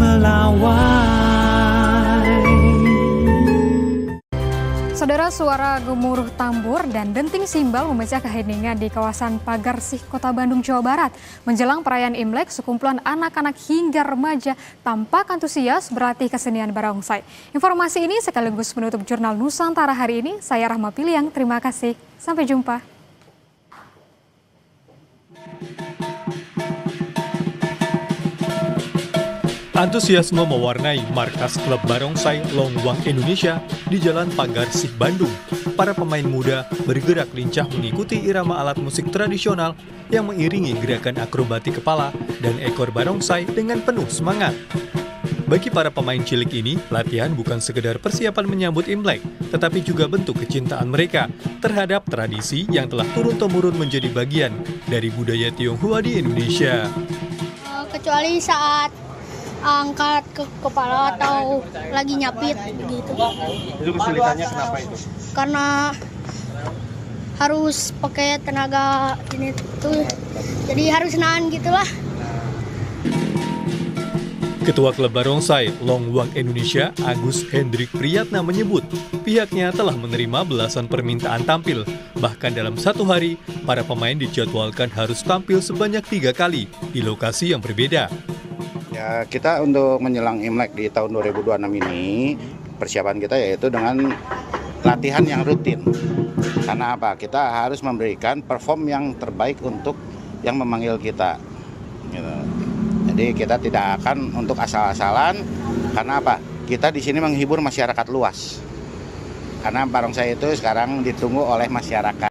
melawai. Saudara, suara gemuruh tambur dan denting simbal memecah keheningan di kawasan Pagarsih, Kota Bandung, Jawa Barat. Menjelang perayaan Imlek, sekumpulan anak-anak hingga remaja tampak antusias berlatih kesenian barongsai. Informasi ini sekaligus menutup Jurnal Nusantara hari ini. Saya Rahma Piliang, terima kasih. Sampai jumpa. Antusiasme mewarnai markas klub barongsai Longwang Indonesia di Jalan Pagarsih, Bandung. Para pemain muda bergerak lincah mengikuti irama alat musik tradisional yang mengiringi gerakan akrobati kepala dan ekor barongsai dengan penuh semangat. Bagi para pemain cilik ini, latihan bukan sekedar persiapan menyambut Imlek, tetapi juga bentuk kecintaan mereka terhadap tradisi yang telah turun-temurun menjadi bagian dari budaya Tionghoa di Indonesia. Kecuali saat angkat ke kepala atau lagi nyapit gitu. Itu kesulitannya kenapa itu? Karena harus pakai tenaga ini tuh. Jadi harus nahan gitulah. Ketua Klub Barongsai Longwang Indonesia, Agus Hendrik Priyatna menyebut pihaknya telah menerima belasan permintaan tampil. Bahkan dalam satu hari, para pemain dijadwalkan harus tampil sebanyak 3 kali di lokasi yang berbeda. Ya, kita untuk menjelang Imlek di tahun 2026 ini, persiapan kita yaitu dengan latihan yang rutin. Karena apa? Kita harus memberikan perform yang terbaik untuk yang memanggil kita. Gitu. Jadi kita tidak akan untuk asal-asalan, karena apa? Kita di sini menghibur masyarakat luas. Karena barongsai itu sekarang ditunggu oleh masyarakat.